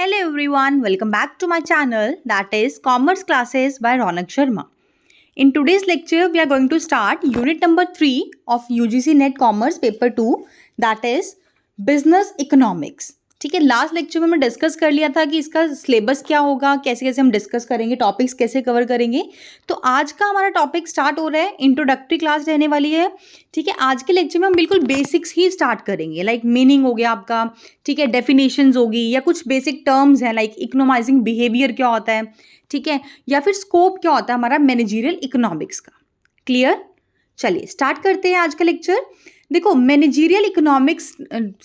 Hello everyone, welcome back to my channel, that is Commerce Classes by Ronak Sharma. In today's lecture, we are going to start unit number 3 of UGC NET Commerce paper 2, that is Business Economics. ठीक है, last lecture में मैं discuss कर लिया था कि इसका syllabus क्या होगा, कैसे कैसे हम डिस्कस करेंगे, टॉपिक्स कैसे कवर करेंगे. तो आज का हमारा टॉपिक स्टार्ट हो रहा है, इंट्रोडक्टरी क्लास रहने वाली है. ठीक है, आज के लेक्चर में हम बिल्कुल बेसिक्स ही स्टार्ट करेंगे. लाइक मीनिंग हो गया आपका, ठीक है, डेफिनेशंस होगी या कुछ बेसिक टर्म्स हैं लाइक इकोनॉमाइजिंग बिहेवियर क्या होता है, ठीक है, या फिर स्कोप क्या होता है हमारा मैनेजरियल इकोनॉमिक्स का. क्लियर? चलिए स्टार्ट करते हैं आज का लेक्चर. देखो, मैनेजरियल इकोनॉमिक्स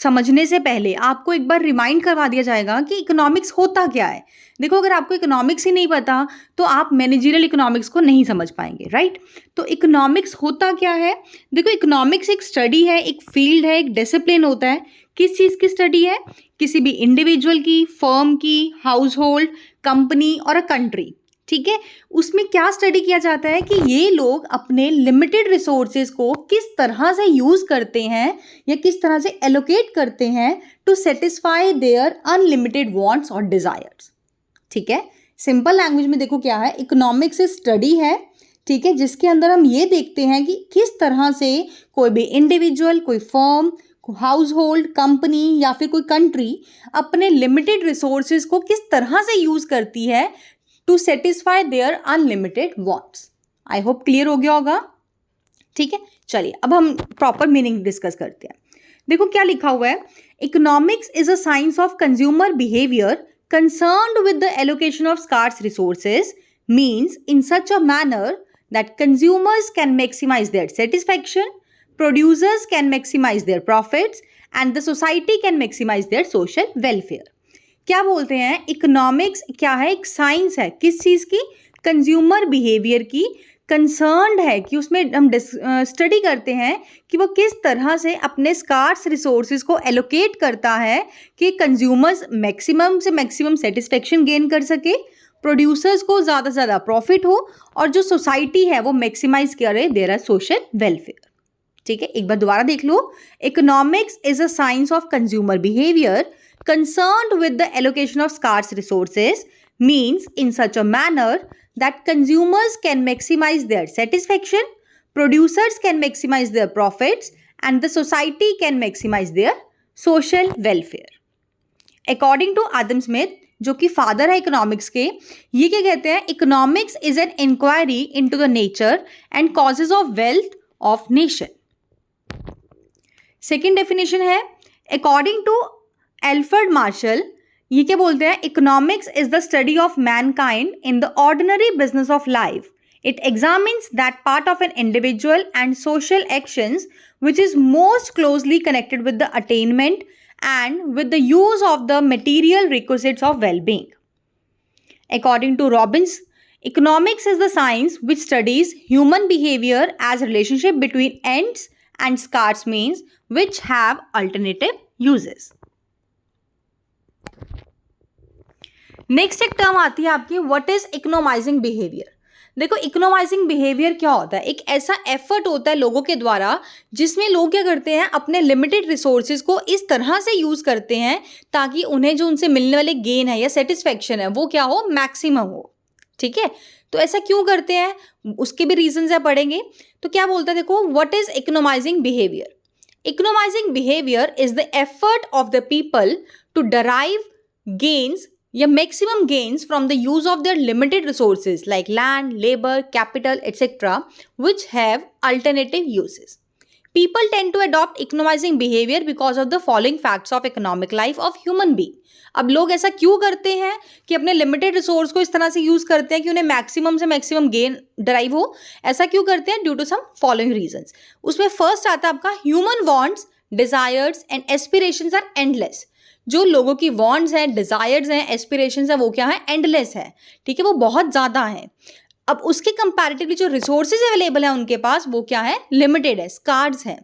समझने से पहले आपको एक बार रिमाइंड करवा दिया जाएगा कि इकोनॉमिक्स होता क्या है. देखो, अगर आपको इकोनॉमिक्स ही नहीं पता तो आप मैनेजरियल इकोनॉमिक्स को नहीं समझ पाएंगे, राइट. तो इकोनॉमिक्स होता क्या है? देखो, इकोनॉमिक्स एक स्टडी है, एक फील्ड है, एक डिसिप्लिन होता है. किस चीज़ की स्टडी है? किसी भी इंडिविजुअल की, फर्म की, हाउस होल्ड, कंपनी और अ कंट्री. ठीक है, उसमें क्या स्टडी किया जाता है कि ये लोग अपने लिमिटेड रिसोर्सेज को किस तरह से यूज करते हैं या किस तरह से एलोकेट करते हैं to satisfy their unlimited wants और डिजायर्स. ठीक है, सिंपल लैंग्वेज में देखो क्या है, इकोनॉमिक्स स्टडी है, ठीक है, जिसके अंदर हम ये देखते हैं कि किस तरह से कोई भी इंडिविजुअल, कोई फर्म, हाउस होल्ड, कंपनी या फिर कोई कंट्री अपने लिमिटेड रिसोर्सेज को किस तरह से यूज करती है to satisfy their unlimited wants. I hope clear हो गया होगा. ठीक है, चलिए अब हम प्रॉपर मीनिंग डिस्कस करते हैं. देखो क्या लिखा हुआ है, economics is a science of consumer behaviour concerned with the allocation of scarce resources means in such a manner that consumers can maximise their satisfaction, producers can maximise their profits and the society can maximise their social welfare. क्या बोलते हैं, economics क्या है? एक science है. किस चीज़ की? Consumer behaviour की. कंसर्न्ड है कि उसमें हम स्टडी करते हैं कि वो किस तरह से अपने स्कार्स रिसोर्सेज को एलोकेट करता है कि कंज्यूमर्स मैक्सिमम से मैक्सिमम सेटिस्फेक्शन गेन कर सके, प्रोड्यूसर्स को ज़्यादा से ज़्यादा प्रॉफिट हो और जो सोसाइटी है वो मैक्सिमाइज करे देयर सोशल वेलफेयर. ठीक है, एक बार दोबारा देख लो. Economics is a science of consumer behaviour concerned with the allocation of scarce resources means in such a manner that consumers can maximize their satisfaction, producers can maximize their profits and the society can maximize their social welfare. According to Adam Smith, जो कि father है economics के, ये क्या कहते हैं, economics is an inquiry into the nature and causes of wealth of nation. Second definition है, according to Alfred Marshall, ये क्या बोलते हैं, economics is the study of mankind in the ordinary business of life. It examines that part of an individual and social actions which is most closely connected with the attainment and with the use of the material requisites of wellbeing. According to Robins, economics is the science which studies human behavior as relationship between ends and scarce means which have alternative uses. Next एक term आती है आपकी, what is economising behaviour. देखो, इकोनॉमाइजिंग behaviour क्या होता है? एक ऐसा एफर्ट होता है लोगों के द्वारा जिसमें लोग क्या करते हैं, अपने लिमिटेड रिसोर्सेज को इस तरह से यूज करते हैं ताकि उन्हें जो उनसे मिलने वाले गेन है या सेटिस्फेक्शन है वो क्या हो, मैक्सिमम हो. ठीक है, तो ऐसा क्यों करते हैं, उसके भी रीजंस है, पढ़ेंगे. तो क्या बोलता है, देखो, what is economising behaviour. Economising behaviour is the effort of the people to derive gains या maximum gains from the use of their limited resources like land, labour, capital etcetera which have alternative uses. People tend to adopt economizing behavior because of the following facts of economic life of human being. अब लोग ऐसा क्यों करते हैं कि अपने limited resource को इस तरह से यूज करते हैं कि उन्हें मैक्सिमम से मैक्सिमम गेन डराइव हो. ऐसा क्यों करते हैं? Due to some following reasons. उसमें फर्स्ट आता है आपका, human wants, desires and aspirations are endless. जो लोगों की वांट्स हैं, डिजायर्स हैं, एस्पिरेशंस हैं, वो क्या है, एंडलेस है. ठीक है, वो बहुत ज़्यादा है. अब उसके कंपैरेटिवली जो रिसोर्सेज अवेलेबल है उनके पास वो क्या है, लिमिटेड है, स्कार्स है.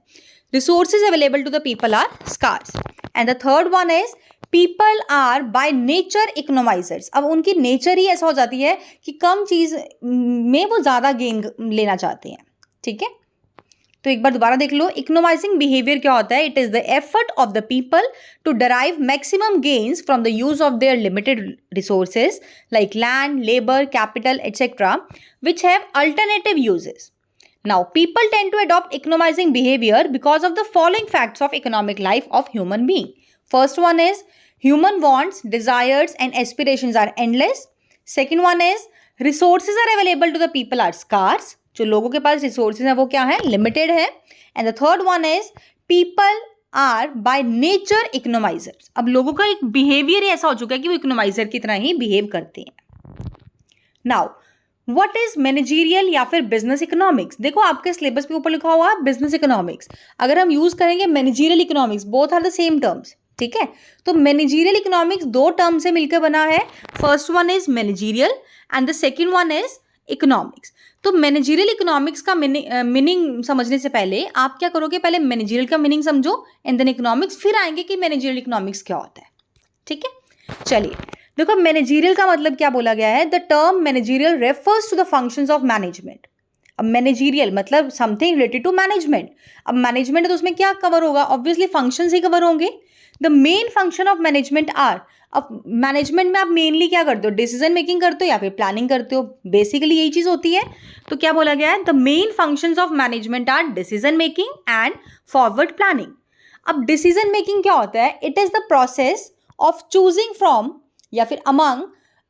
Resources available to the people are scarce. And the third one is people are by nature economisers. अब उनकी नेचर ही ऐसा हो जाती है कि कम चीज़ में वो ज़्यादा गेन लेना चाहते हैं. ठीक है, तो एक बार दोबारा देख लो, इकोनोमाइजिंग बिहेवियर क्या होता है? It is the effort of the people to derive maximum gains from the use of their limited resources like land, labour, capital etcetera which have alternative uses. Now, people tend to adopt economizing behavior because of the following facts of economic life of human being. First one is human wants, desires and aspirations are endless. Second one is resources are available to the people are scarce. जो लोगों के पास resources हैं वो क्या है? Limited है. And the third one is people are by nature economizers. अब लोगों का एक behavior ऐसा हो चुका है कि वो economizer की तरह ही behave करते हैं. Now, वट इज मैनेजीरियल या फिर बिजनेस इकोनॉमिक्स? देखो आपके सिलेबस पे ऊपर लिखा हुआ है बिजनेस इकोनॉमिक्स. अगर हम यूज करेंगे managerial economics, both are the same terms. ठीक है, तो मैनेजीरियल इकोनॉमिक्स दो टर्म से मिलकर बना है. First one is managerial and the second one is economics. तो मैनेजीरियल इकोनॉमिक्स का मीनिंग समझने से पहले आप क्या करोगे? पहले मैनेजीरियल का मीनिंग समझो एंड देन इकोनॉमिक्स, फिर आएंगे कि मैनेजीरियल इकोनॉमिक्स क्या होता है. ठीक है, चलिए देखो मैनेजीरियल का मतलब क्या बोला गया है? The term managerial refers to the functions of management. अब मैनेजीरियल मतलब समथिंग रिलेटेड टू मैनेजमेंट. अब मैनेजमेंट है तो उसमें क्या कवर होगा? ऑब्वियसली फंक्शंस ही कवर होंगे. The main function of management are. अब मैनेजमेंट में आप मेनली क्या करते हो? डिसीजन मेकिंग करते हो या फिर प्लानिंग करते हो? बेसिकली यही चीज होती है. तो क्या बोला गया है? The main functions of management are decision making and forward planning. अब डिसीजन मेकिंग क्या होता है? It is the process of choosing from या फिर among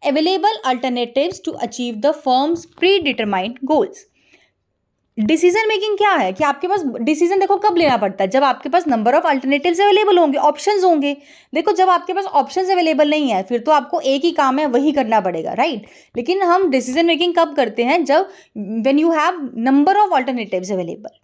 available alternatives to achieve the firm's predetermined goals. Decision making क्या है? कि आपके पास डिसीजन देखो कब लेना पड़ता है? जब आपके पास नंबर ऑफ अल्टरनेटिव्स अवेलेबल होंगे, ऑप्शंस होंगे. देखो जब आपके पास ऑप्शंस अवेलेबल नहीं है फिर तो आपको एक ही काम है वही करना पड़ेगा, राइट? लेकिन हम डिसीजन मेकिंग कब करते हैं? जब when you have number of alternatives available.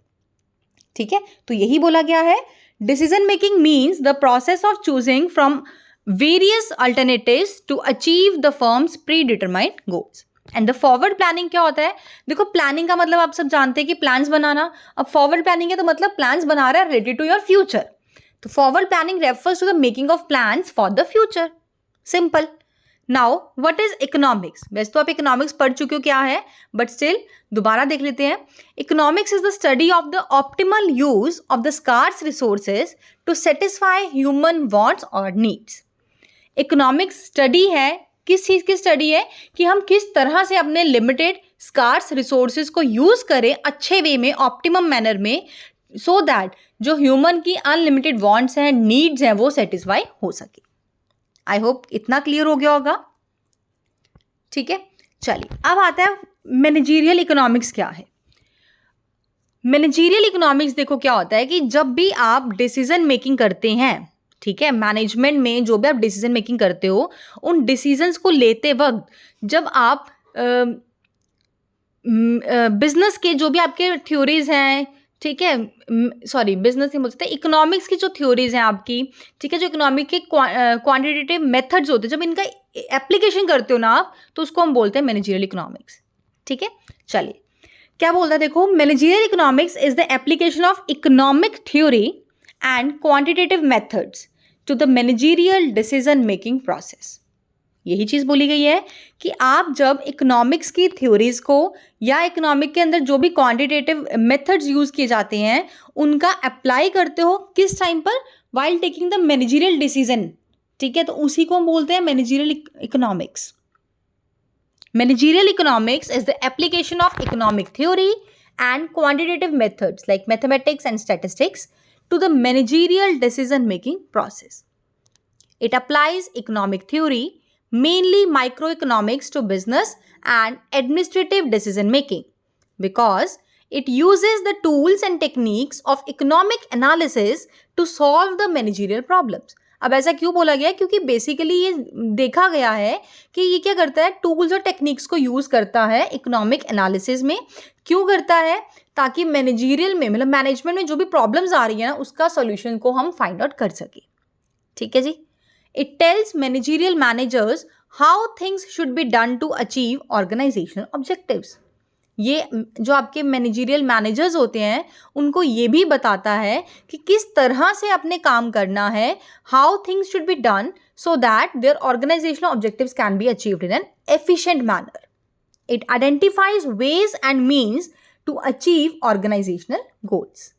ठीक है, तो यही बोला गया है. Decision making means the process of choosing from various alternatives to achieve the firm's predetermined goals. And the forward planning क्या होता है? देखो प्लानिंग का मतलब आप सब जानते हैं कि प्लान्स बनाना. अब फॉरवर्ड प्लानिंग है तो मतलब प्लान्स बना रहा है रिलेटेड टू योर फ्यूचर. तो forward planning refers to the making of plans for the future. Simple. Now what is economics? वैसे तो आप इकोनॉमिक्स पढ़ चुके हो क्या है, बट स्टिल दोबारा देख लेते हैं. Economics is the study of the optimal use of the scarce resources to satisfy human wants और नीड्स. इकोनॉमिक्स स्टडी है, किस चीज़ की स्टडी है? कि हम किस तरह से अपने लिमिटेड स्कार्स रिसोर्सेज को यूज़ करें अच्छे वे में, ऑप्टिमम मैनर में, सो दैट जो ह्यूमन की अनलिमिटेड वांट्स हैं, नीड्स हैं, वो सेटिस्फाई हो सके. आई होप इतना क्लियर हो गया होगा. ठीक है, चलिए अब आता है मैनेजीरियल इकोनॉमिक्स क्या है. मैनेजीरियल इकोनॉमिक्स देखो क्या होता है कि जब भी आप डिसीजन मेकिंग करते हैं, ठीक है, मैनेजमेंट में जो भी आप डिसीजन मेकिंग करते हो, उन डिसीजंस को लेते वक्त जब आप बिजनेस के जो भी आपके थ्योरीज हैं, ठीक है, सॉरी बिजनेस नहीं बोल सकते, इकोनॉमिक्स की जो थ्योरीज हैं आपकी, ठीक है, जो इकोनॉमिक के क्वांटिटेटिव मेथड्स होते हैं, जब इनका एप्लीकेशन करते हो ना आप, तो उसको हम बोलते हैं मैनेजरियल इकोनॉमिक्स. ठीक है, चलिए क्या बोलता है देखो, managerial economics is the application of economic theory and quantitative methods to the managerial decision making process. यही चीज़ बोली गई है कि आप जब इकोनॉमिक्स की थ्योरीज को या इकोनॉमिक के अंदर जो भी क्वांटिटेटिव मेथड्स यूज़ किए जाते हैं उनका अप्लाई करते हो किस टाइम पर? While taking the managerial decision. ठीक है, तो उसी को हम बोलते हैं managerial economics. Managerial economics is the application of economic theory and quantitative methods like mathematics and statistics to the managerial decision making process. It applies economic theory, mainly microeconomics, to business and administrative decision making because it uses the tools and techniques of economic analysis to solve the managerial problems. अब ऐसा क्यों बोला गया है? क्योंकि basically ये देखा गया है कि ये क्या करता है, टूल्स और टेक्निक्स को यूज़ करता है इकोनॉमिक एनालिसिस में. क्यों करता है? ताकि मैनेजरियल में, मतलब मैनेजमेंट में जो भी प्रॉब्लम्स आ रही है ना, उसका सोल्यूशन को हम फाइंड आउट कर सके. ठीक है जी. It tells managerial managers how things should be done to achieve organisational objectives. ये जो आपके मैनेजरियल मैनेजर्स होते हैं उनको ये भी बताता है कि किस तरह से अपने काम करना है, how things should be done so that their organisational objectives can be achieved in an efficient manner. It identifies ways and means to achieve organizational goals.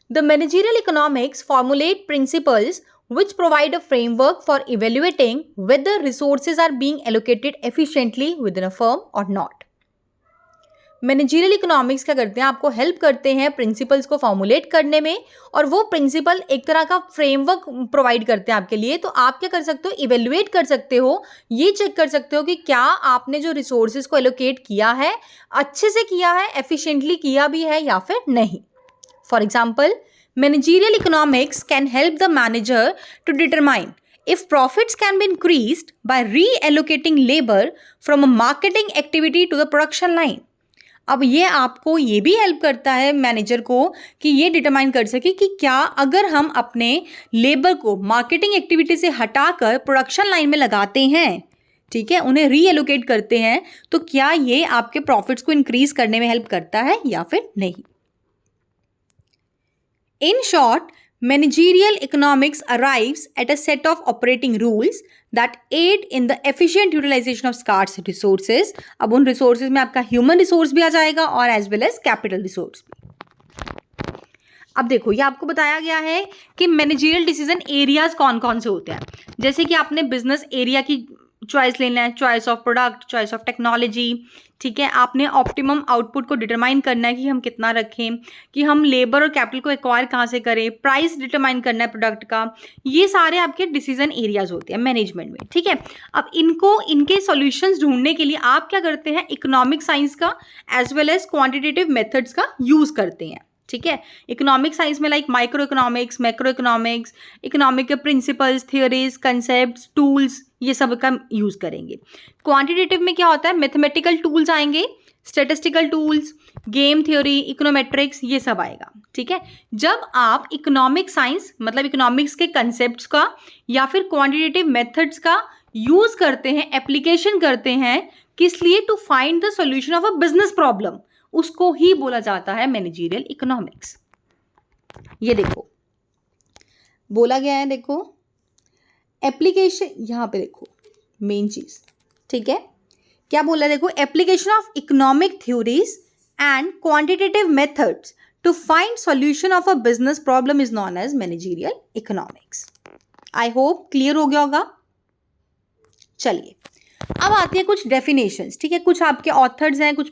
The managerial economics formulate principles which provide a framework for evaluating whether resources are being allocated efficiently within a firm or not. Managerial economics क्या करते हैं, आपको help करते हैं principles को formulate करने में, और वो प्रिंसिपल एक तरह का फ्रेमवर्क प्रोवाइड करते हैं आपके लिए. तो आप क्या कर सकते हो, इवेल्युएट कर सकते हो, ये चेक कर सकते हो कि क्या आपने जो रिसोर्सेज को एलोकेट किया है अच्छे से किया है, एफिशिएंटली किया भी है या फिर नहीं. For example, managerial economics can help the manager to determine if profits can be increased by reallocating labor from a marketing activity to the production line. अब ये आपको ये भी हेल्प करता है मैनेजर को कि ये डिटरमाइन कर सके कि क्या अगर हम अपने लेबर को मार्केटिंग एक्टिविटी से हटाकर प्रोडक्शन लाइन में लगाते हैं, ठीक है, उन्हें रीएलोकेट करते हैं, तो क्या ये आपके प्रॉफिट्स को इंक्रीज करने में हेल्प करता है या फिर नहीं. In short, managerial economics arrives at a set of operating rules that aid in the efficient utilization of scarce resources. अब उन resources में आपका human resource भी आ जाएगा और as well as capital resource भी. अब देखो, ये आपको बताया गया है कि मैनेजरियल डिसीजन एरियाज कौन कौन से होते हैं. जैसे कि आपने बिजनेस एरिया की चॉइस लेना है, choice of product, choice of technology, ठीक है. आपने ऑप्टिमम आउटपुट को डिटरमाइन करना है कि हम कितना रखें, कि हम लेबर और कैपिटल को एक्वायर कहाँ से करें, प्राइस डिटरमाइन करना है प्रोडक्ट का. ये सारे आपके डिसीजन एरियाज होते हैं मैनेजमेंट में, ठीक है. अब इनके सॉल्यूशंस ढूंढने के लिए आप क्या करते हैं, इकोनॉमिक साइंस का as well as quantitative methods का यूज करते हैं, ठीक है. इकोनॉमिक साइंस में like micro economics, macro economics, economic के प्रिंसिपल्स, थियोरीज, कंसेप्ट्स, टूल्स, ये सब का यूज करेंगे. क्वांटिटेटिव में क्या होता है, मैथमेटिकल टूल्स आएंगे, statistical tools, game theory, econometrics, ये सब आएगा, ठीक है. जब आप इकोनॉमिक साइंस मतलब इकोनॉमिक्स के कंसेप्ट्स का या फिर क्वांटिटेटिव मेथड्स का यूज करते हैं, एप्लीकेशन करते हैं, किस लिए, to find the solution of a business problem, उसको ही बोला जाता है मैनेजरियल इकोनॉमिक्स. ये देखो बोला गया है, देखो एप्लीकेशन, यहां पे देखो मेन चीज, ठीक है, क्या बोला है, देखो application of economic theories and quantitative methods to find solution of a business problem is known as managerial economics. I hope clear हो गया होगा. चलिए, अब आती है कुछ डेफिनेशंस, ठीक है. कुछ आपके ऑथर्स हैं, कुछ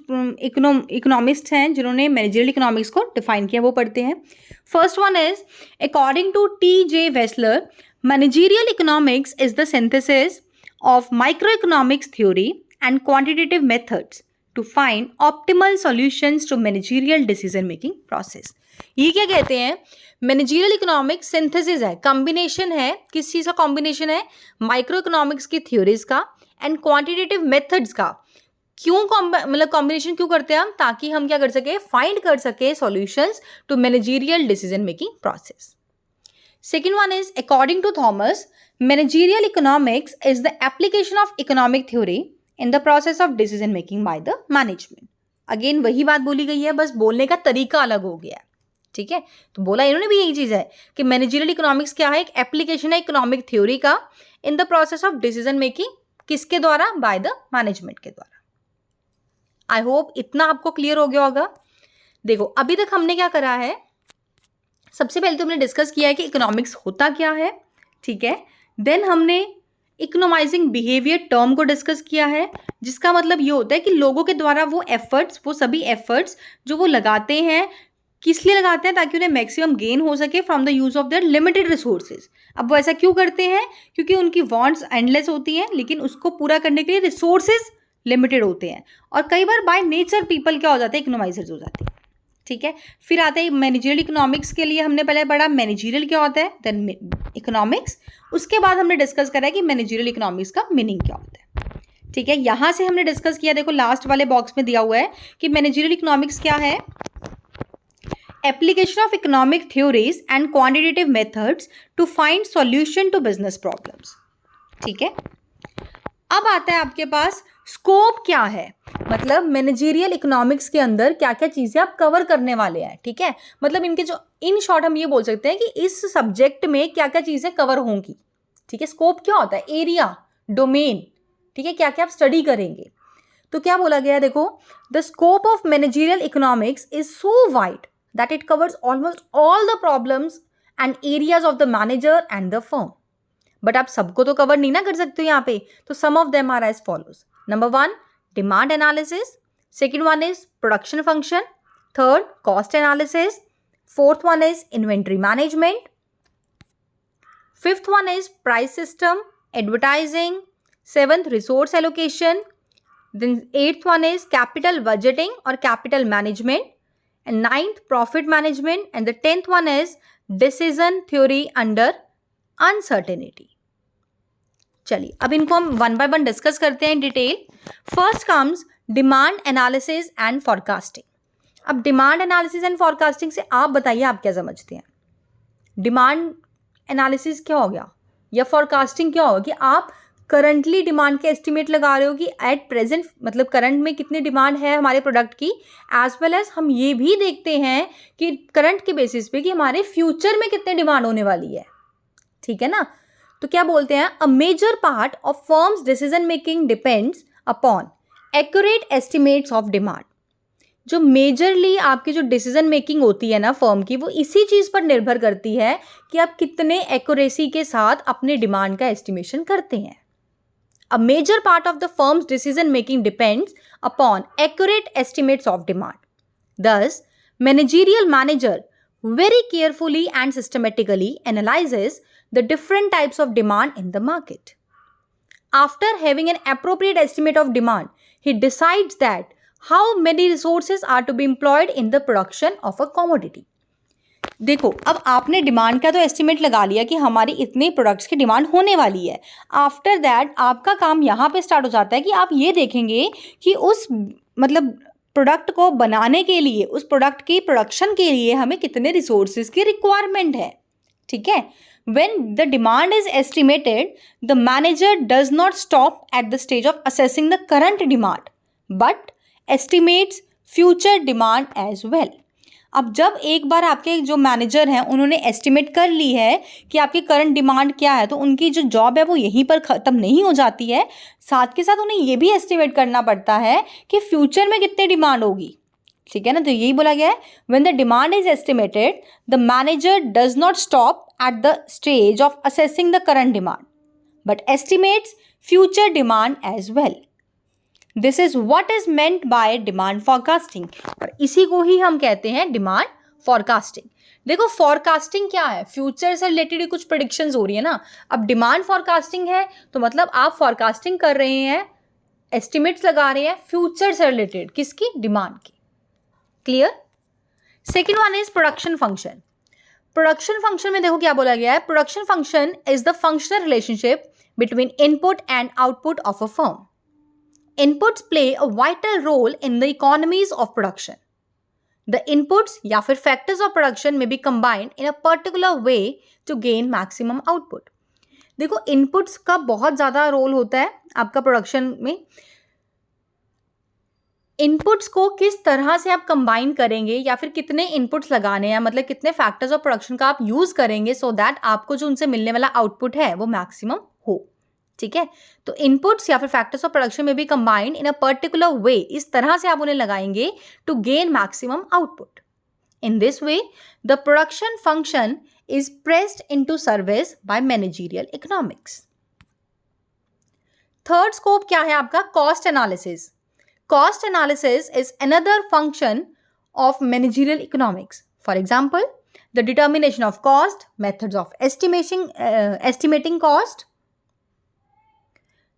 इकोनॉमिस्ट हैं जिन्होंने मैनेजरियल इकोनॉमिक्स को डिफाइन किया, वो पढ़ते हैं. First one is according to T.J. Wessler, managerial economics is the synthesis of microeconomics theory and quantitative methods to find optimal solutions to managerial decision making process. ये क्या कहते हैं, मैनेजरियल इकोनॉमिक्स सिंथेसिस है, combination है, किस चीज़ का combination है, micro economics की थ्योरीज का एंड क्वांटिटेटिव मेथड्स का. क्यों मतलब कॉम्बिनेशन क्यों करते हैं हम, ताकि हम क्या कर सके, फाइंड कर सके solutions to managerial decision making process. Second one is, according to Thomas, managerial economics is the application of economic theory in the process of decision making by the management. Again वही बात बोली गई है, बस बोलने का तरीका अलग हो गया है, ठीक है. तो बोला इन्होंने भी यही चीज़ है कि मैनेजरियल इकोनॉमिक्स क्या है, एक एप्लीकेशन है इकोनॉमिक थ्योरी का in the process of decision making, किसके द्वारा, बाय द मैनेजमेंट के द्वारा. आई होप इतना आपको क्लियर हो गया होगा. देखो अभी तक हमने क्या करा है, सबसे पहले तो हमने डिस्कस किया है कि इकोनॉमिक्स होता क्या है, ठीक है. देन हमने इकोनोमाइजिंग बिहेवियर टर्म को डिस्कस किया है, जिसका मतलब ये होता है कि लोगों के द्वारा वो एफर्ट्स, वो सभी एफर्ट्स जो वो लगाते हैं, किस लिए लगाते हैं, ताकि उन्हें मैक्सिमम गेन हो सके from the use of their limited resources. अब वो ऐसा क्यों करते हैं, क्योंकि उनकी वांट्स एंडलेस होती हैं, लेकिन उसको पूरा करने के लिए रिसोर्सेज लिमिटेड होते हैं, और कई बार बाय नेचर पीपल क्या हो जाते हैं, इकोनोमाइजर्स हो जाते हैं, ठीक है. फिर आता है मैनेजरियल इकोनॉमिक्स के लिए हमने पहले पढ़ा मैनेजरियल क्या होता है, देन इकोनॉमिक्स. उसके बाद हमने डिस्कस करा कि मैनेजरियल इकोनॉमिक्स का मीनिंग क्या होता है, ठीक है. यहाँ से हमने डिस्कस किया, देखो लास्ट वाले बॉक्स में दिया हुआ है कि मैनेजरियल इकोनॉमिक्स क्या है, application of economic theories and quantitative methods to find solution to business problems, ठीक है. अब आता है आपके पास स्कोप क्या है, मतलब मैनेजरियल इकोनॉमिक्स के अंदर क्या क्या चीज़ें आप कवर करने वाले हैं, ठीक है. मतलब इनके जो इन शॉर्ट हम ये बोल सकते हैं कि इस सब्जेक्ट में क्या क्या चीज़ें कवर होंगी, ठीक है. स्कोप क्या होता है, एरिया, डोमेन, ठीक है, क्या क्या आप स्टडी करेंगे. तो क्या बोला गया है, देखो, the scope of managerial economics is so wide that it covers almost all the problems and areas of the manager and the firm. But आप सबको तो कवर नहीं ना कर सकते यहाँ पे, तो some of them are as follows. Number 1, demand analysis. Second one is production function. Third, cost analysis. Fourth one is inventory management. Fifth one is price system, advertising. Seventh, resource allocation. Then eighth one is capital budgeting or capital management, and ninth profit management, and the 10th one is decision theory under uncertainty. चलिए अब इनको हम one by one discuss करते हैं in detail. First comes demand analysis and forecasting. अब demand analysis and forecasting से आप बताइए आप क्या समझते हैं. डिमांड एनालिसिस क्या हो गया या फॉरकास्टिंग क्या होगा कि आप करंटली डिमांड के एस्टिमेट लगा रहे हो कि एट प्रेजेंट मतलब करंट में कितनी डिमांड है हमारे प्रोडक्ट की, एज वेल एज हम ये भी देखते हैं कि करंट के बेसिस पे कि हमारे फ्यूचर में कितनी डिमांड होने वाली है. ठीक है ना. तो क्या बोलते हैं, a major part of firms decision making depends upon accurate estimates of demand. जो मेजरली आपकी जो डिसीजन मेकिंग होती है ना फर्म की, वो इसी चीज़ पर निर्भर करती है कि आप कितने एक्यूरेसी के साथ अपने डिमांड का एस्टिमेशन करते हैं. A major part of the firm's decision making depends upon accurate estimates of demand. Thus, managerial manager very carefully and systematically analyzes the different types of demand in the market. After having an appropriate estimate of demand, he decides that how many resources are to be employed in the production of a commodity. देखो, अब आपने demand का तो estimate लगा लिया कि हमारी इतने प्रोडक्ट्स की डिमांड होने वाली है. आफ्टर दैट आपका काम यहाँ पे स्टार्ट हो जाता है कि आप ये देखेंगे कि उस मतलब प्रोडक्ट को बनाने के लिए, उस प्रोडक्ट की प्रोडक्शन के लिए हमें कितने रिसोर्सेज की रिक्वायरमेंट है. ठीक है. When the demand is estimated, the manager does not stop at the stage of assessing the current demand, but estimates future demand as well. अब जब एक बार आपके जो मैनेजर हैं उन्होंने एस्टिमेट कर ली है कि आपकी करंट डिमांड क्या है, तो उनकी जो जॉब है वो यहीं पर ख़त्म नहीं हो जाती है. साथ के साथ उन्हें ये भी एस्टिमेट करना पड़ता है कि फ्यूचर में कितनी डिमांड होगी. ठीक है ना. तो यही बोला गया है, when the demand is estimated the manager does not stop at the stage of assessing the current demand but estimates future demand as well. This is what is meant by demand forecasting, और इसी को ही हम कहते हैं demand forecasting. देखो, forecasting क्या है, future से रिलेटेड कुछ प्रेडिक्शंस हो रही है ना. अब डिमांड फॉरकास्टिंग है तो मतलब आप फॉरकास्टिंग कर रहे हैं, एस्टिमेट्स लगा रहे हैं फ्यूचर से रिलेटेड, किसकी, डिमांड की. Clear. Second one is production function. Production function में देखो क्या बोला गया है, production function is the functional relationship between input and output of a firm. Inputs play a vital role in the economies of production. The inputs या फिर factors of production may be combined in a particular way to gain maximum output. देखो, inputs का बहुत ज़्यादा role होता है आपका production में. इनपुट्स को किस तरह से आप कंबाइन करेंगे या फिर कितने इनपुट्स लगाने हैं, मतलब कितने फैक्टर्स ऑफ प्रोडक्शन का आप यूज़ करेंगे सो दैट आपको जो उनसे मिलने वाला आउटपुट है वो मैक्सिमम हो. ठीक है. तो इनपुट्स या फिर फैक्टर्स ऑफ प्रोडक्शन में भी combined in a particular way, इस तरह से आप उन्हें लगाएंगे to gain maximum output. In this way the production function is pressed into service by managerial economics. Third scope क्या है आपका, cost analysis. Cost analysis is another function of managerial economics. For example, the determination of cost, methods of estimating cost,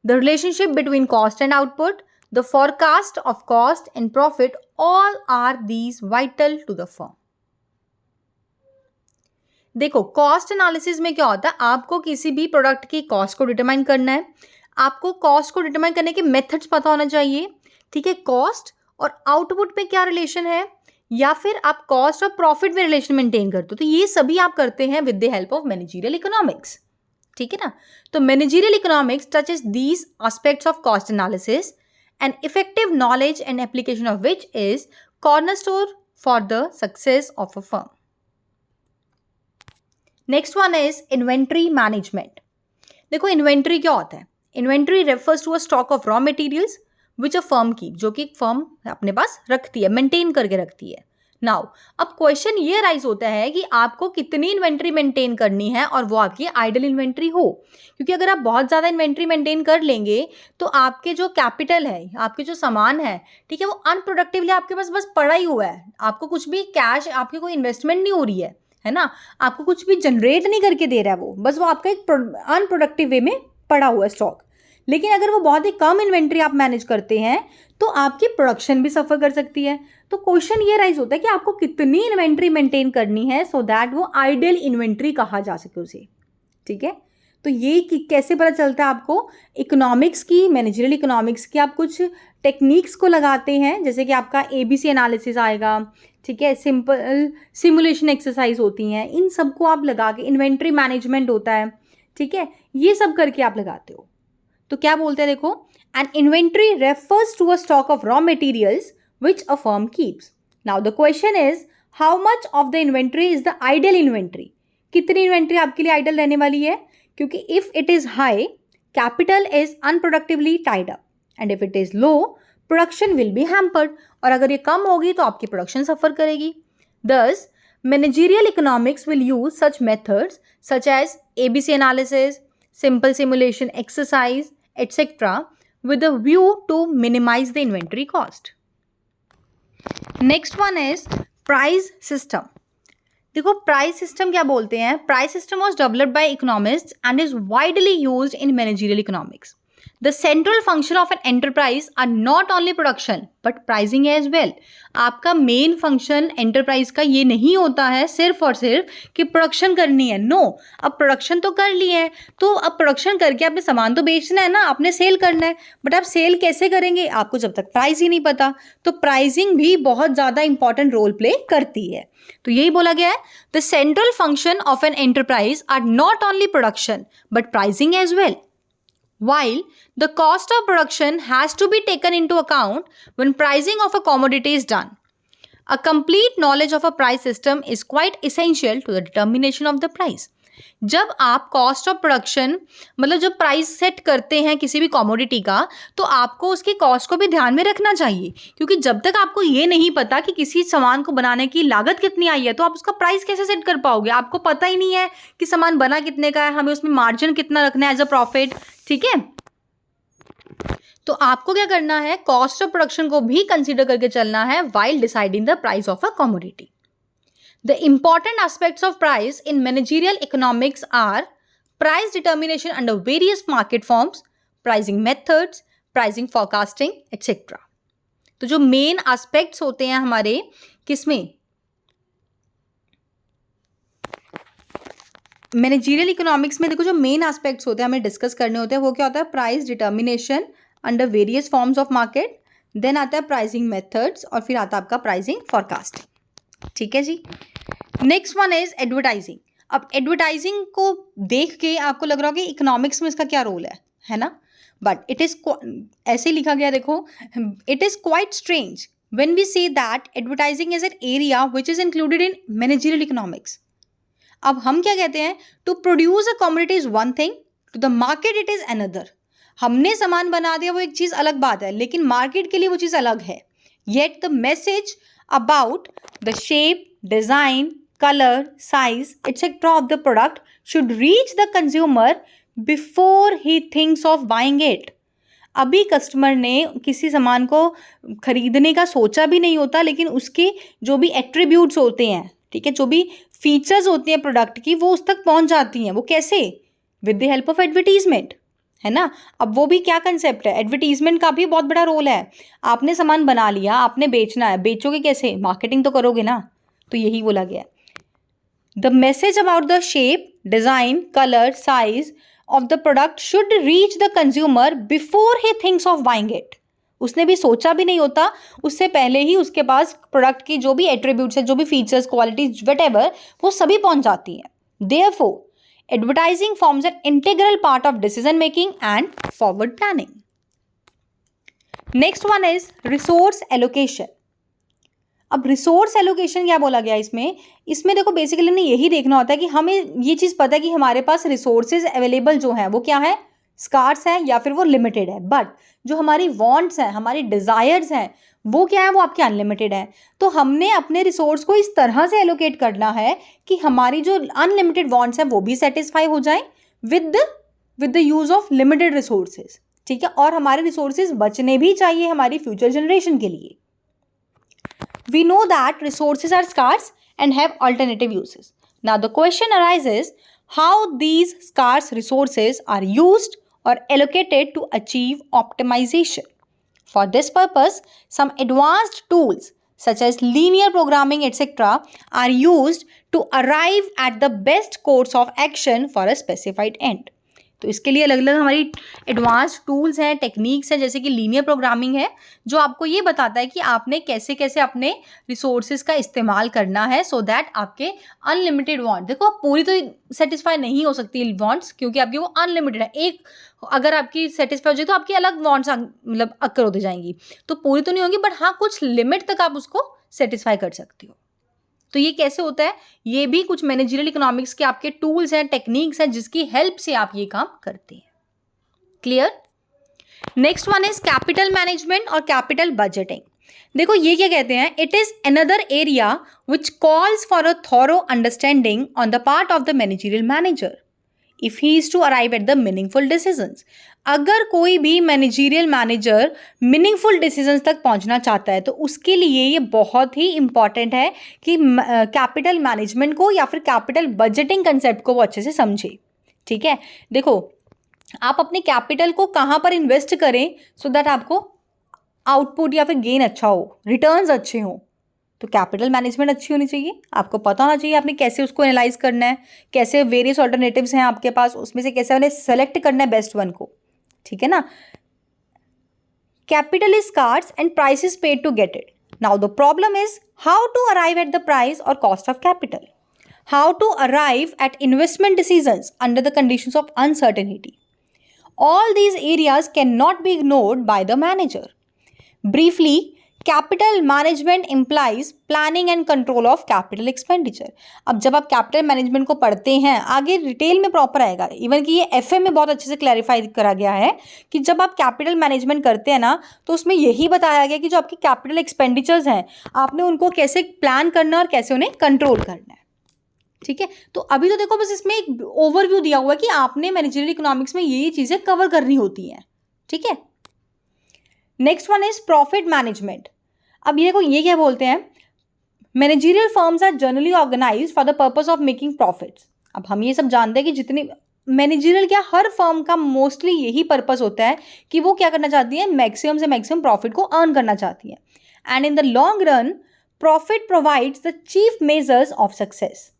the relationship between cost and output, the forecast of cost and profit, all are these vital to the firm. देखो, cost analysis में क्या होता है, आपको किसी भी product की cost को डिटरमाइन करना है. आपको कॉस्ट को डिटरमाइन करने के मेथड्स पता होना चाहिए. ठीक है. कॉस्ट और आउटपुट में क्या रिलेशन है, या फिर आप कॉस्ट और प्रॉफिट में रिलेशन मेंटेन करते हो, तो ये सभी आप करते हैं with the help of managerial economics. ठीक है ना. तो managerial economics touches these aspects of cost analysis and effective knowledge and application of which is cornerstone for the success of a firm. Next one is inventory management. देखो, inventory क्या होता है, inventory refers to a stock of raw materials which a firm keep, जो कि एक firm अपने पास रखती है, मेंटेन करके रखती है। नाउ अब क्वेश्चन ये राइज होता है कि आपको कितनी इन्वेंट्री मेंटेन करनी है और वो आपकी आइडल इन्वेंट्री हो, क्योंकि अगर आप बहुत ज़्यादा इन्वेंट्री मेंटेन कर लेंगे तो आपके जो कैपिटल है, आपके जो सामान है, ठीक है, वो अनप्रोडक्टिवली आपके पास बस पड़ा ही हुआ है, आपको कुछ भी कैश, आपकी कोई इन्वेस्टमेंट नहीं हो रही है ना, आपको कुछ भी जनरेट नहीं करके दे रहा है, वो आपका एक अनप्रोडक्टिव वे में पड़ा हुआ है स्टॉक। लेकिन अगर वो बहुत ही कम इन्वेंट्री आप मैनेज करते हैं तो आपकी प्रोडक्शन भी सफ़र कर सकती है। तो क्वेश्चन ये राइज होता है कि आपको कितनी इन्वेंट्री मेंटेन करनी है सो दैट वो आइडियल इन्वेंट्री कहा जा सके उसे, ठीक है। तो ये कैसे पता चलता है आपको, इकोनॉमिक्स की, मैनेजरियल इकोनॉमिक्स की आप कुछ टेक्निक्स को लगाते हैं, जैसे कि आपका ABC एनालिसिस आएगा, ठीक है, सिंपल सिमुलेशन एक्सरसाइज होती हैं, इन सबको आप लगा के, इन्वेंट्री मैनेजमेंट होता है, ठीक है, ये सब करके आप लगाते हो। तो क्या बोलते हैं देखो, an inventory refers to a stock of raw materials which a firm keeps. Now the question is how much of the inventory is the ideal inventory? कितनी इन्वेंट्री आपके लिए आइडल रहने वाली है, क्योंकि if it is high, capital is unproductively tied up and if it is low, production will be hampered. और अगर ये कम होगी तो आपकी प्रोडक्शन सफ़र करेगी। Thus, managerial economics will use such methods such as ABC analysis, simple simulation exercise, etc. with a view to minimize the inventory cost. Next one is price system. देखो price system क्या बोलते हैं, price system was developed by economists and is widely used in managerial economics. The central function of an enterprise are not only production but pricing as well. आपका main function enterprise का ये नहीं होता है सिर्फ और सिर्फ कि प्रोडक्शन करनी है, नो, अब प्रोडक्शन तो कर ली है, तो अब प्रोडक्शन करके आपने सामान तो बेचना है ना, आपने सेल करना है, बट आप सेल कैसे करेंगे आपको जब तक प्राइस ही नहीं पता। तो प्राइसिंग भी बहुत ज़्यादा इंपॉर्टेंट रोल प्ले करती है। तो यही बोला गया है, the central function of an enterprise are not only production but pricing as well, while the cost of production has to be taken into account when pricing of a commodity is done. A complete knowledge of a price system is quite essential to the determination of the price. जब आप cost of production, मतलब जब price set करते हैं किसी भी commodity का, तो आपको उसकी कॉस्ट को भी ध्यान में रखना चाहिए, क्योंकि जब तक आपको ये नहीं पता कि किसी सामान को बनाने की लागत कितनी आई है तो आप उसका प्राइस कैसे सेट कर पाओगे। आपको पता ही नहीं है कि सामान बना कितने का है, हमें उसमें मार्जिन कितना रखना है एज अ प्रॉफिट, ठीक है। तो आपको क्या करना है, कॉस्ट ऑफ प्रोडक्शन को भी कंसीडर करके चलना है while deciding the price of a commodity. The important aspects of price in managerial economics are price determination under various market forms, pricing methods, pricing forecasting, etc. तो जो main aspects होते हैं हमारे किसमें, मैनेजरियल इकोनॉमिक्स में, देखो जो main aspects होते हैं हमें डिस्कस करने होते हैं, वो क्या होता है, price determination under various forms of market, then आता है प्राइसिंग मेथड्स और फिर आता है आपका प्राइसिंग फॉरकास्टिंग, ठीक है जी। Next one is advertising. अब एडवर्टाइजिंग को देख के आपको लग रहा हो कि इकोनॉमिक्स में इसका क्या रोल है ना, बट इट इज ऐसे लिखा गया, देखो, it is quite strange when we say that advertising is an area which is included in managerial economics. अब हम क्या कहते हैं, to produce a commodity is one thing, to the market it is another. हमने सामान बना दिया वो एक चीज़ अलग बात है, लेकिन मार्केट के लिए वो चीज़ अलग है। Yet the message about the shape, design, color, size, etc. of the product should reach the consumer before he thinks of buying it. अभी कस्टमर ने किसी सामान को खरीदने का सोचा भी नहीं होता, लेकिन उसके जो भी एट्रीब्यूट्स होते हैं, ठीक है, जो भी फीचर्स होती हैं प्रोडक्ट की, वो उस तक पहुंच जाती हैं। वो कैसे, with the help of advertisement, है ना। अब वो भी क्या कंसेप्ट है, एडवर्टीजमेंट का भी बहुत बड़ा रोल है। आपने सामान बना लिया, आपने बेचना है, बेचोगे कैसे, मार्केटिंग तो करोगे ना। तो यही बोला गया, the message about the shape, design, color, size of the product should reach the consumer before he thinks of buying it. उसने भी सोचा भी नहीं होता, उससे पहले ही उसके पास प्रोडक्ट की जो भी एट्रीब्यूट्स है, जो भी फीचर्स, क्वालिटीज, whatever, वो सभी पहुंच जाती हैं। Therefore, advertising forms an integral part of decision making and forward planning. Next one is resource allocation. अब रिसोर्स एलोकेशन क्या बोला गया इसमें देखो बेसिकली ने यही देखना होता है कि हमें ये चीज़ पता है कि हमारे पास रिसोर्सेज अवेलेबल जो हैं वो क्या है, स्कार्स हैं या फिर वो लिमिटेड है, बट जो हमारी वांट्स हैं, हमारी डिज़ायर्स हैं, वो क्या है, वो आपके अनलिमिटेड है। तो हमने अपने रिसोर्स को इस तरह से एलोकेट करना है कि हमारी जो अनलिमिटेड वांट्स हैं वो भी सेटिस्फाई हो जाए with the use of limited resources, ठीक है, और हमारे रिसोर्सेज बचने भी चाहिए हमारी फ्यूचर जनरेशन के लिए। We know that resources are scarce and have alternative uses. Now the question arises how these scarce resources are used or allocated to achieve optimization. For this purpose, some advanced tools such as linear programming etc. are used to arrive at the best course of action for a specified end. तो इसके लिए अलग अलग हमारी advance tools हैं, techniques हैं, जैसे कि लीनियर प्रोग्रामिंग है जो आपको ये बताता है कि आपने कैसे कैसे अपने रिसोर्सेज का इस्तेमाल करना है सो दैट आपके अनलिमिटेड वांट, देखो आप पूरी तो सेटिस्फाई नहीं हो सकती वांट्स क्योंकि आपकी वो अनलिमिटेड है, एक अगर आपकी सेटिस्फाई हो जाए तो आपकी अलग वांट्स मतलब अक्कर होती जाएंगी, तो पूरी तो नहीं होगी बट हाँ कुछ लिमिट तक आप उसको सेटिस्फाई कर सकती हो। तो ये कैसे होता है, ये भी कुछ मैनेजरियल इकोनॉमिक्स के आपके टूल्स हैं, टेक्निक्स हैं जिसकी हेल्प से आप ये काम करते हैं। Clear? Next one is capital management और कैपिटल बजटिंग। देखो ये क्या कहते हैं, it is another area which calls for a thorough understanding on the part of the managerial manager if he is to arrive at the meaningful decisions. अगर कोई भी managerial manager meaningful decisions तक पहुंचना चाहता है तो उसके लिए ये बहुत ही इंपॉर्टेंट है कि कैपिटल मैनेजमेंट को या फिर कैपिटल बजटिंग कंसेप्ट को वो अच्छे से समझे। ठीक है, देखो आप अपने कैपिटल को कहाँ पर इन्वेस्ट करें सो दैट आपको आउटपुट या फिर गेन अच्छा हो, रिटर्न्स अच्छे हों, तो कैपिटल मैनेजमेंट अच्छी होनी चाहिए। आपको पता होना चाहिए आपने कैसे उसको एनालाइज करना है, कैसे वेरियस ऑल्टरनेटिव्स हैं आपके पास, उसमें से कैसे उन्हें सेलेक्ट करना है बेस्ट वन को, ठीक है ना। Capital is scarce and price is paid to get it. Now the problem is how to arrive at the price और cost of capital, how to arrive at investment decisions under the conditions of uncertainty. All these areas cannot be ignored by the manager. Briefly, capital management implies planning and control of capital expenditure. अब जब आप capital management को पढ़ते हैं आगे detail में proper आएगा, even कि ये एफए में बहुत अच्छे से क्लैरिफाई करा गया है कि जब आप कैपिटल मैनेजमेंट करते हैं ना तो उसमें यही बताया गया कि जो आपके कैपिटल एक्सपेंडिचर्स हैं आपने उनको कैसे प्लान करना और कैसे उन्हें कंट्रोल करना है। ठीक है, तो अभी तो देखो बस इसमें एक ओवरव्यू दिया हुआ है कि आपने मैनेजरियल इकोनॉमिक्स में ये चीज़ें कवर करनी होती हैं। ठीक है, next one is profit management. अब ये देखो ये क्या बोलते हैं, managerial firms are generally organised for the purpose of making profits. अब हम ये सब जानते हैं कि जितनी मैनेजरियल क्या हर फर्म का मोस्टली यही पर्पस होता है कि वो क्या करना चाहती है, मैक्सिमम से मैक्सिमम प्रॉफिट को अर्न करना चाहती है। And in the long run profit provides the chief measures of success.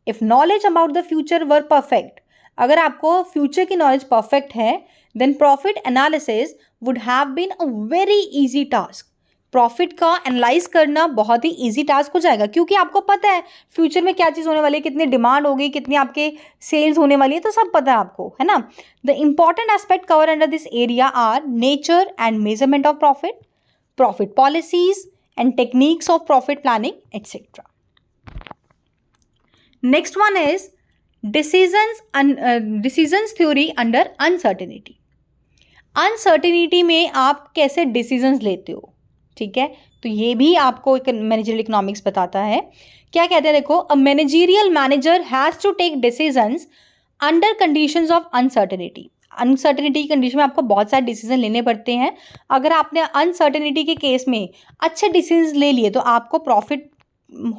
If knowledge about the future were perfect, अगर आपको फ्यूचर की नॉलेज परफेक्ट है then profit analysis would have been a very easy task. Profit का analyse करना बहुत ही easy task हो जाएगा क्योंकि आपको पता है फ्यूचर में क्या चीज़ होने वाली है, कितनी डिमांड होगी, कितनी आपके सेल्स होने वाली है, तो सब पता है आपको, है ना। The important aspect cover under this area are nature and measurement of profit, profit policies and techniques of profit planning etcetera. Next one is decisions theory under uncertainty. Uncertainty में आप कैसे डिसीजंस लेते हो, ठीक है, तो ये भी आपको एक मैनेजरियल इकोनॉमिक्स बताता है। क्या कहते हैं, देखो a managerial manager has to take decisions under conditions of uncertainty. Uncertainty की कंडीशन में आपको बहुत सारे डिसीजन लेने पड़ते हैं। अगर आपने अनसर्टेनिटी के केस में अच्छे डिसीजन ले लिए तो आपको प्रॉफिट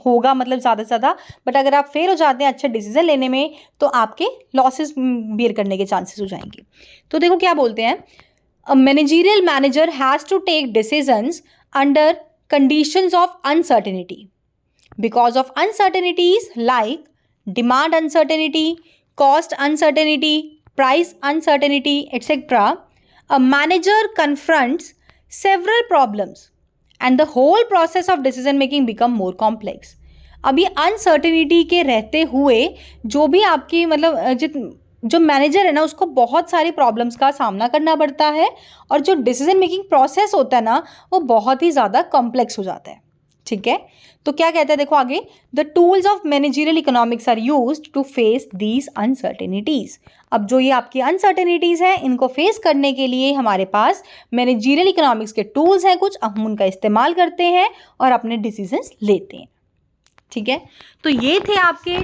होगा, मतलब ज़्यादा से ज़्यादा, बट अगर आप फेल हो जाते हैं अच्छे डिसीजन लेने में तो आपके लॉसेस बियर करने के चांसेस हो जाएंगे। तो देखो क्या बोलते हैं, a managerial manager has to take decisions under conditions of uncertainty because of uncertainties like demand uncertainty, cost uncertainty, price uncertainty etcetera. A manager confronts several problems and the whole process of decision making become more complex. अब ये uncertainty के रहते हुए जो भी आपकी मतलब जो मैनेजर है ना उसको बहुत सारी प्रॉब्लम्स का सामना करना पड़ता है और जो डिसीजन मेकिंग प्रोसेस होता है ना वो बहुत ही ज़्यादा कॉम्प्लेक्स हो जाता है। ठीक है, तो क्या कहता है देखो आगे, the tools of managerial economics are used to face these uncertainties. अब जो ये आपकी अनसर्टेनिटीज है इनको फेस करने के लिए हमारे पास मैनेजरियल इकोनॉमिक्स के टूल्स हैं कुछ, हम उनका इस्तेमाल करते हैं और अपने डिसीजंस लेते हैं। ठीक है, तो ये थे आपके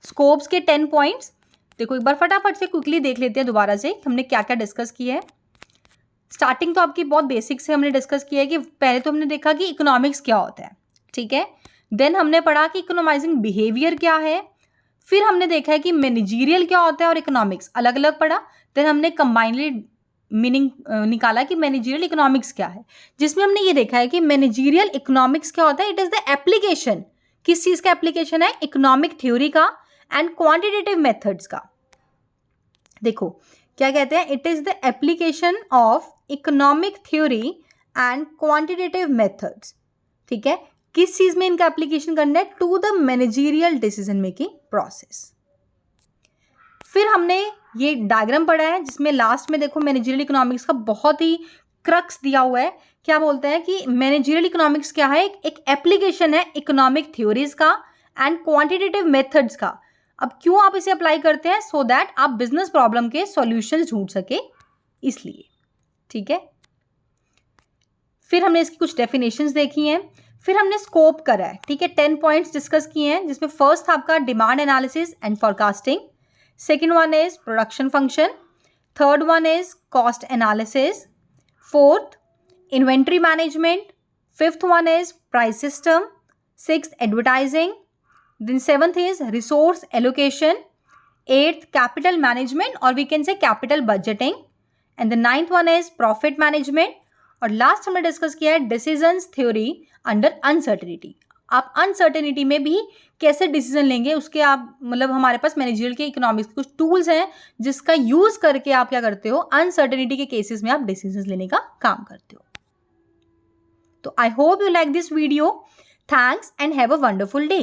स्कोप्स के 10 पॉइंट्स। देखो एक बार फटाफट से क्विकली देख लेते हैं दोबारा से हमने क्या क्या डिस्कस किया है। स्टार्टिंग तो आपकी बहुत बेसिक से हमने डिस्कस किया है कि पहले तो हमने देखा कि इकोनॉमिक्स क्या होता है, ठीक है। देन हमने पढ़ा कि इकोनोमाइजिंग बिहेवियर क्या है, फिर हमने देखा है कि मैनेजरियल क्या होता है और इकोनॉमिक्स अलग अलग पढ़ा। देन हमने कंबाइनली मीनिंग निकाला कि मैनेजरियल इकोनॉमिक्स क्या है, जिसमें हमने ये देखा है कि मैनेजरियल इकोनॉमिक्स क्या होता है, इट इज़ द एप्लीकेशन, किस चीज़ का एप्लीकेशन है, इकोनॉमिक थ्योरी का एंड क्वांटिटेटिव मेथड्स का। देखो क्या कहते हैं, it is the application of economic theory and quantitative methods. ठीक है, किस चीज़ में इनका एप्लीकेशन करना है, to the managerial decision making process. फिर हमने ये डायग्राम पढ़ा है जिसमें लास्ट में देखो मैनेजरियल इकोनॉमिक्स का बहुत ही क्रक्स दिया हुआ है। क्या बोलते हैं कि मैनेजरियल इकोनॉमिक्स क्या है, एक एप्लीकेशन है इकोनॉमिक थ्योरीज का एंड क्वांटिटेटिव मेथड्स का। अब क्यों आप इसे अप्लाई करते हैं, सो दैट आप बिजनेस प्रॉब्लम के सॉल्यूशंस ढूंढ सके, इसलिए। ठीक है, फिर हमने इसकी कुछ डेफिनेशंस देखी हैं, फिर हमने स्कोप करा है। ठीक है, 10 पॉइंट्स डिस्कस किए हैं जिसमें फर्स्ट था आपका demand analysis and forecasting, second one is production function, third one is cost analysis, fourth inventory management, fifth one is price system, sixth advertising, then seventh is resource allocation, eighth capital management or we can say capital budgeting, and the ninth one is profit management, और last हमने discuss किया है decisions theory under uncertainty. आप uncertainty में भी कैसे decision लेंगे उसके आप मतलब हमारे पास मैनेजरियल के इकोनॉमिक्स कुछ टूल्स हैं जिसका यूज करके आप क्या करते हो, अनसर्टेनिटी के केसेस में आप डिसीजन लेने का काम करते हो। तो I hope you like this video, thanks and have a wonderful day.